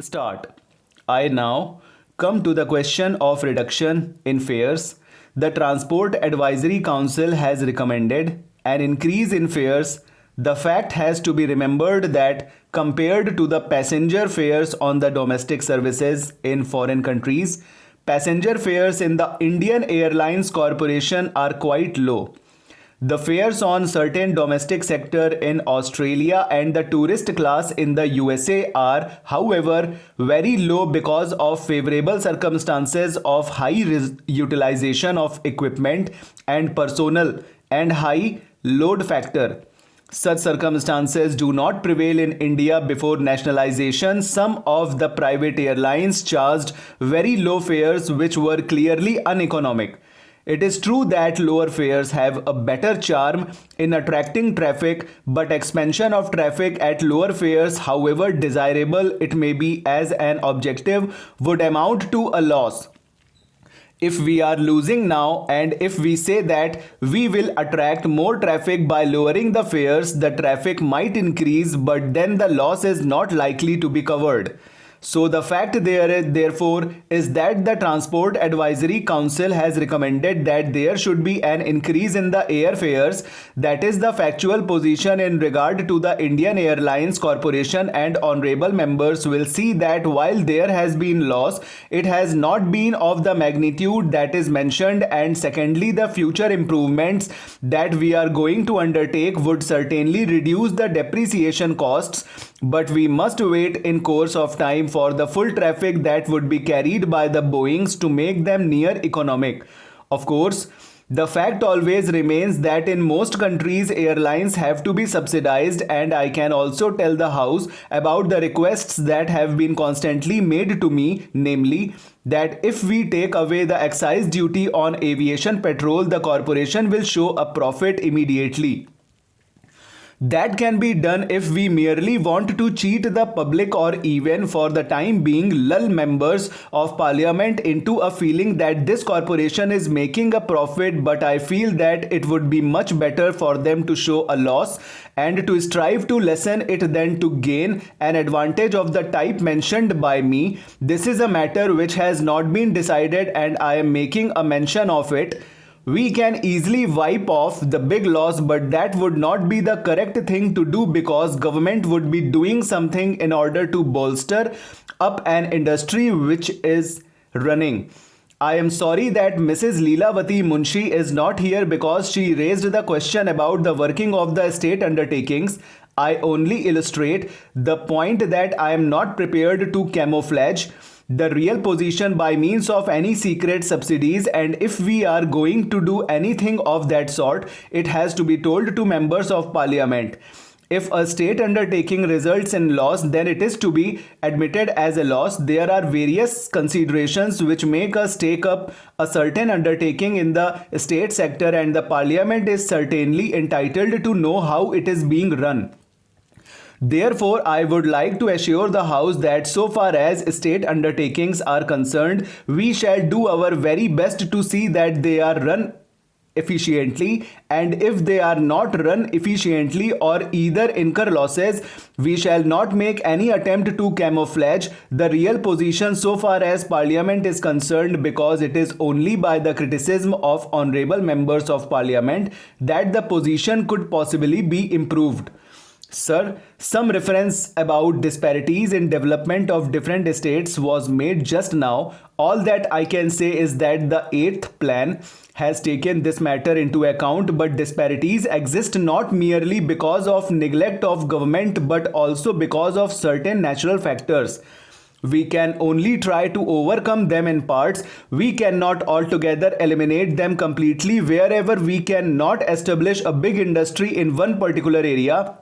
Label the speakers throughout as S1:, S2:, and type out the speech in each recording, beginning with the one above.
S1: Start. I now come to the question of reduction in fares. The Transport Advisory Council has recommended an increase in fares. The fact has to be remembered that compared to the passenger fares on the domestic services in foreign countries, passenger fares in the Indian Airlines Corporation are quite low. The fares on certain domestic sector in Australia and the tourist class in the USA are, however, very low because of favorable circumstances of high utilization of equipment and personnel and high load factor. Such circumstances do not prevail in India before nationalization. Some of the private airlines charged very low fares which were clearly uneconomic. It is true that lower fares have a better charm in attracting traffic, but expansion of traffic at lower fares, however desirable it may be as an objective, would amount to a loss. If we are losing now and if we say that we will attract more traffic by lowering the fares, the traffic might increase, but then the loss is not likely to be covered. So the fact therefore is that the Transport Advisory Council has recommended that there should be an increase in the airfares. That is the factual position in regard to the Indian Airlines Corporation, and honorable members will see that while there has been loss, it has not been of the magnitude that is mentioned, and secondly, the future improvements that we are going to undertake would certainly reduce the depreciation costs, but we must wait in course of time for the full traffic that would be carried by the Boeings to make them near economic. Of course, the fact always remains that in most countries airlines have to be subsidized, and I can also tell the House about the requests that have been constantly made to me, namely that if we take away the excise duty on aviation petrol, the corporation will show a profit immediately. That can be done if we merely want to cheat the public or even for the time being lull members of parliament into a feeling that this corporation is making a profit, but I feel that it would be much better for them to show a loss and to strive to lessen it than to gain an advantage of the type mentioned by me. This is a matter which has not been decided and I am making a mention of it. We can easily wipe off the big loss, but that would not be the correct thing to do because government would be doing something in order to bolster up an industry which is running. I am sorry that Mrs. Leelavati Munshi is not here because she raised the question about the working of the state undertakings. I only illustrate the point that I am not prepared to camouflage the real position by means of any secret subsidies, and if we are going to do anything of that sort, it has to be told to members of parliament. If a state undertaking results in loss, then it is to be admitted as a loss. There are various considerations which make us take up a certain undertaking in the state sector, and the parliament is certainly entitled to know how it is being run. Therefore, I would like to assure the House that so far as state undertakings are concerned, we shall do our very best to see that they are run efficiently, and if they are not run efficiently or either incur losses, we shall not make any attempt to camouflage the real position so far as parliament is concerned, because it is only by the criticism of honorable members of parliament that the position could possibly be improved. Sir, some reference about disparities in development of different states was made just now. All that I can say is that the 8th plan has taken this matter into account, but disparities exist not merely because of neglect of government but also because of certain natural factors. We can only try to overcome them in parts. We cannot altogether eliminate them completely. Wherever we cannot establish a big industry in one particular area,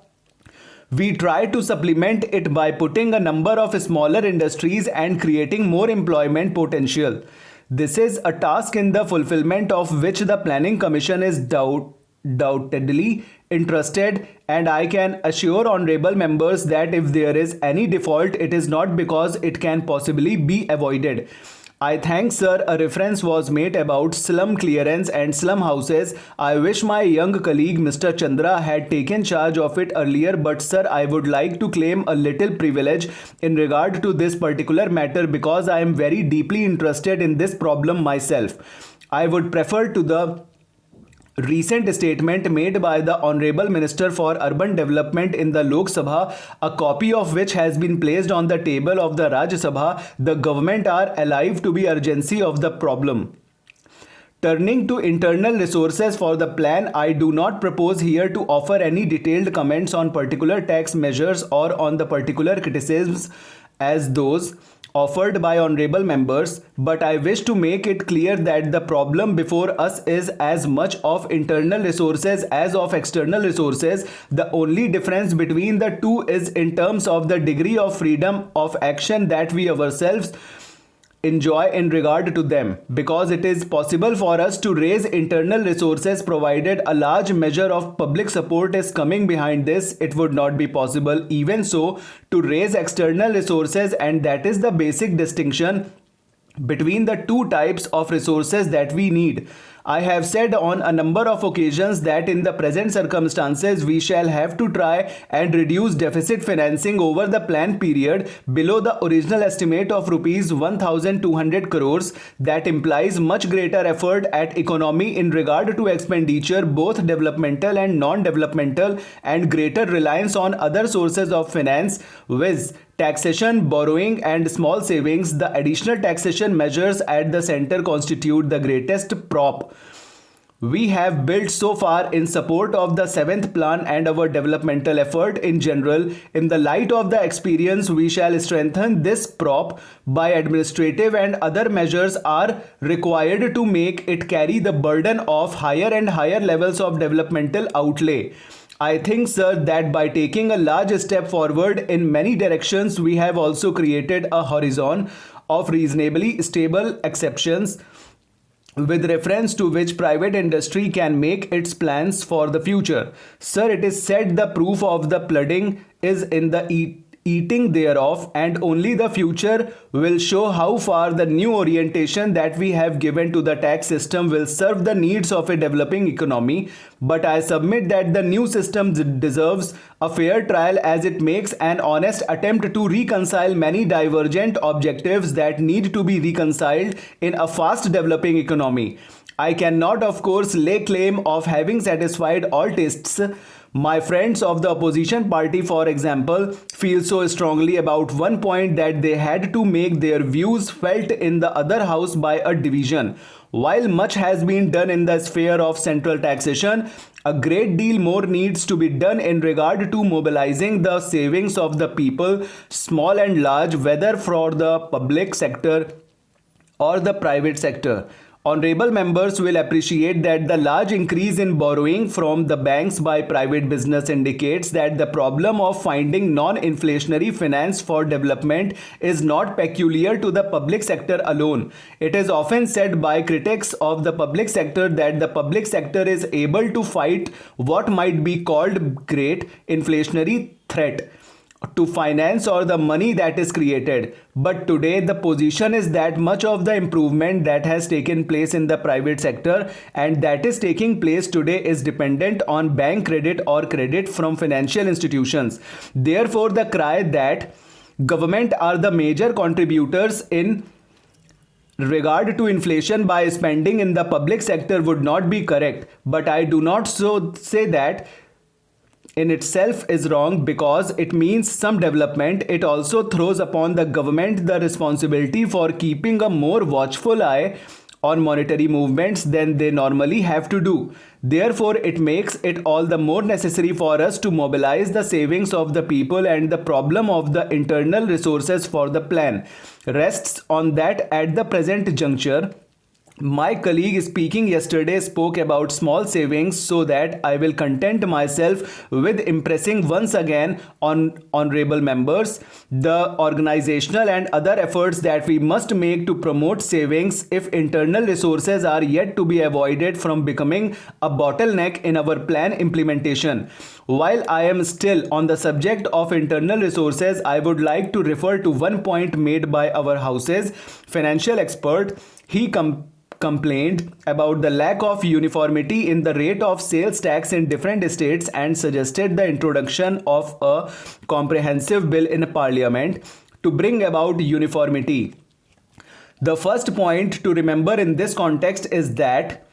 S1: we try to supplement it by putting a number of smaller industries and creating more employment potential. This is a task in the fulfillment of which the Planning Commission is doubtedly interested, and I can assure honorable members that if there is any default, it is not because it can possibly be avoided. I thank sir. A reference was made about slum clearance and slum houses. I wish my young colleague Mr. Chandra had taken charge of it earlier, but sir, I would like to claim a little privilege in regard to this particular matter because I am very deeply interested in this problem myself. I would prefer to the recent statement made by the Honorable Minister for Urban Development in the Lok Sabha, a copy of which has been placed on the table of the Rajya Sabha. The government are alive to the urgency of the problem. Turning to internal resources for the plan, I do not propose here to offer any detailed comments on particular tax measures or on the particular criticisms as those offered by honorable members, but I wish to make it clear that the problem before us is as much of internal resources as of external resources. The only difference between the two is in terms of the degree of freedom of action that we ourselves enjoy in regard to them. Because it is possible for us to raise internal resources provided a large measure of public support is coming behind this, it would not be possible even so to raise external resources, and that is the basic distinction between the two types of resources that we need. I have said on a number of occasions that in the present circumstances we shall have to try and reduce deficit financing over the planned period below the original estimate of rupees 1200 crores. That implies much greater effort at economy in regard to expenditure, both developmental and non-developmental, and greater reliance on other sources of finance, viz. Taxation, borrowing and small savings. The additional taxation measures at the center constitute the greatest prop we have built so far in support of the 7th plan and our developmental effort in general. In the light of the experience, we shall strengthen this prop by administrative and other measures are required to make it carry the burden of higher and higher levels of developmental outlay. I think, sir, that by taking a large step forward in many directions, we have also created a horizon of reasonably stable exceptions with reference to which private industry can make its plans for the future. Sir, it is said the proof of the pudding is in the eating thereof, and only the future will show how far the new orientation that we have given to the tax system will serve the needs of a developing economy. But I submit that the new system deserves a fair trial as it makes an honest attempt to reconcile many divergent objectives that need to be reconciled in a fast developing economy. I cannot, of course, lay claim of having satisfied all tastes. My friends of the opposition party, for example, feel so strongly about one point that they had to make their views felt in the other house by a division. While much has been done in the sphere of central taxation, a great deal more needs to be done in regard to mobilizing the savings of the people, small and large, whether for the public sector or the private sector. Honorable members will appreciate that the large increase in borrowing from the banks by private business indicates that the problem of finding non-inflationary finance for development is not peculiar to the public sector alone. It is often said by critics of the public sector that the public sector is able to fight what might be called great inflationary threat to finance or the money that is created. But today the position is that much of the improvement that has taken place in the private sector and that is taking place today is dependent on bank credit or credit from financial institutions. Therefore, the cry that government are the major contributors in regard to inflation by spending in the public sector would not be correct. But I do not so say that in itself is wrong because it means some development. It also throws upon the government the responsibility for keeping a more watchful eye on monetary movements than they normally have to do. Therefore, it makes it all the more necessary for us to mobilize the savings of the people, and the problem of the internal resources for the plan rests on that at the present juncture. My colleague speaking yesterday spoke about small savings, so that I will content myself with impressing once again on honorable members the organizational and other efforts that we must make to promote savings if internal resources are yet to be avoided from becoming a bottleneck in our plan implementation. While I am still on the subject of internal resources, I would like to refer to one point made by our House's financial expert. He complained about the lack of uniformity in the rate of sales tax in different states and suggested the introduction of a comprehensive bill in Parliament to bring about uniformity. The first point to remember in this context is that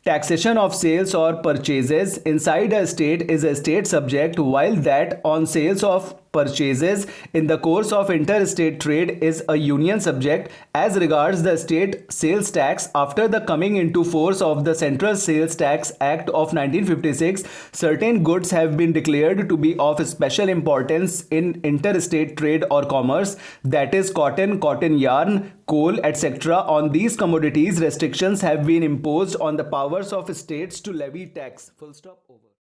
S1: taxation of sales or purchases inside a state is a state subject, while that on sales of purchases in the course of interstate trade is a union subject. As regards the state sales tax, after the coming into force of the Central Sales Tax Act of 1956, certain goods have been declared to be of special importance in interstate trade or commerce, that is cotton, cotton yarn, coal, etc. On these commodities, restrictions have been imposed on the powers of states to levy tax. Full stop. Over.